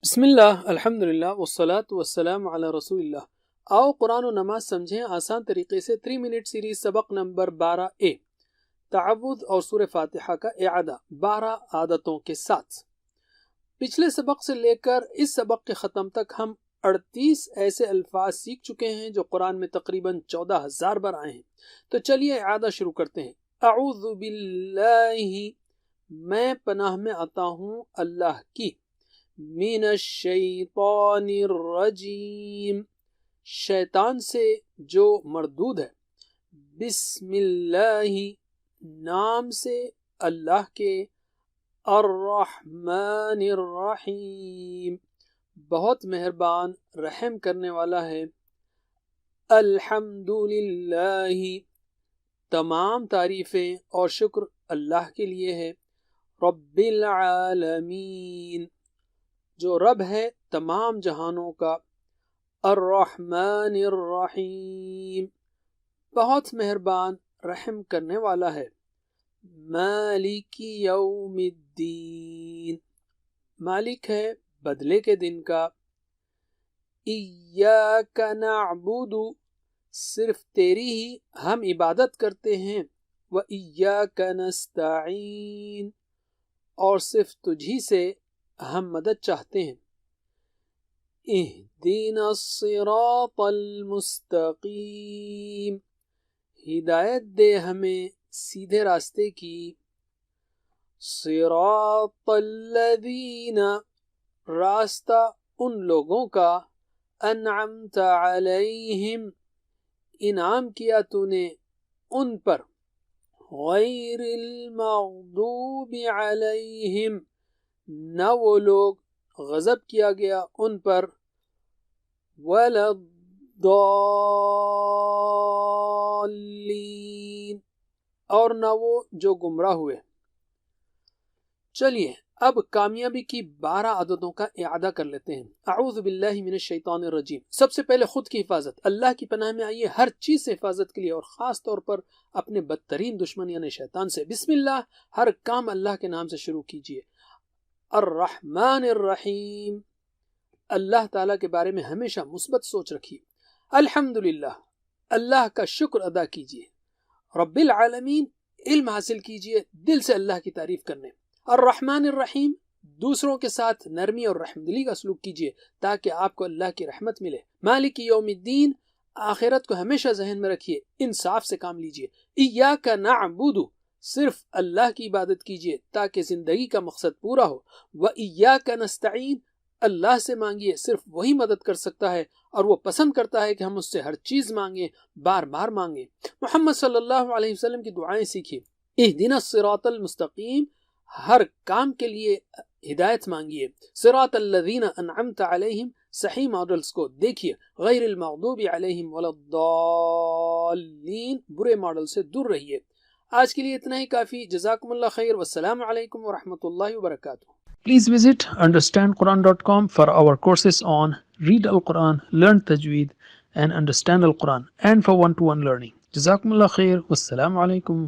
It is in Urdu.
بسم اللہ الحمدللہ والصلاة والسلام علی رسول اللہ۔ آؤ قرآن و نماز سمجھیں آسان طریقے سے۔ 3 منٹ سیریز سبق نمبر 12A، تعوذ اور سورہ فاتحہ کا اعادہ 12 عادتوں کے ساتھ۔ پچھلے سبق سے لے کر اس سبق کے ختم تک ہم 38 ایسے الفاظ سیکھ چکے ہیں جو قرآن میں تقریباً 14,000 بار آئے ہیں۔ تو چلیے اعادہ شروع کرتے ہیں۔ اعوذ باللہ، میں پناہ میں آتا ہوں اللہ کی، من الشیطان الرجیم، شیطان سے جو مردود ہے، بسم اللہ، نام سے اللہ کے، الرحمن الرحیم، بہت مہربان رحم کرنے والا ہے، الحمدللہ، تمام تعریفیں اور شکر اللہ کے لیے ہے، رب العالمین، جو رب ہے تمام جہانوں کا، الرحمن الرحیم، بہت مہربان رحم کرنے والا ہے، مالک یوم الدین، مالک ہے بدلے کے دن کا، ایاک نعبد، صرف تیری ہی ہم عبادت کرتے ہیں، وایاک نستعین، اور صرف تجھی سے ہم مدد چاہتے ہیں، اہدنا الصراط المستقیم، ہدایت دے ہمیں سیدھے راستے کی، صراط الذین، راستہ ان لوگوں کا، انعمت علیہم، انعام کیا تو نے ان پر، غیر المغضوب علیہم، نہ وہ لوگ غضب کیا گیا ان پر، ولا الضالین، اور نہ وہ جو گمراہ ہوئے۔ چلیے اب کامیابی کی 12 عادتوں کا اعادہ کر لیتے ہیں۔ اعوذ باللہ من الشیطان الرجیم، سب سے پہلے خود کی حفاظت، اللہ کی پناہ میں آئیے ہر چیز سے حفاظت کے لیے، اور خاص طور پر اپنے بدترین دشمن یعنی شیطان سے۔ بسم اللہ، ہر کام اللہ کے نام سے شروع کیجیے۔ الرحمن الرحیم، اللہ تعالیٰ کے بارے میں ہمیشہ مثبت سوچ رکھیے۔ الحمدللہ، اللہ کا شکر ادا کیجیے۔ رب العالمین، علم حاصل کیجیے دل سے اللہ کی تعریف کرنے۔ الرحمن الرحیم، دوسروں کے ساتھ نرمی اور رحمدلی کا سلوک کیجیے تاکہ آپ کو اللہ کی رحمت ملے۔ مالک یوم الدین، آخرت کو ہمیشہ ذہن میں رکھیے، انصاف سے کام لیجیے۔ ایاک نعبد، صرف اللہ کی عبادت کیجیے تاکہ زندگی کا مقصد پورا ہو۔ وَإِيَّاكَ نَسْتَعِينُ، اللہ سے مانگیے، صرف وہی مدد کر سکتا ہے اور وہ پسند کرتا ہے کہ ہم اس سے ہر چیز مانگیں، بار بار مانگیں۔ محمد صلی اللہ علیہ وسلم کی دعائیں سیکھیے۔ اہدنا الصراط المستقیم، ہر کام کے لیے ہدایت مانگیے۔ صراط الذین انعمت علیہم، صحیح ماڈلز کو دیکھیے، غیر المغضوب علیہم ولا الضالین، برے ماڈل سے دور رہیے۔ آج کے لیے اتنا ہی کافی۔ جزاکم اللہ خیر، والسلام علیکم ورحمۃ اللہ وبرکاتہ۔ Please visit understandquran.com for our courses on Read Al-Quran, Learn Tajweed and Understand Al-Quran, and for one-to-one learning. Jazakumullah khair. Wassalamu alaikum.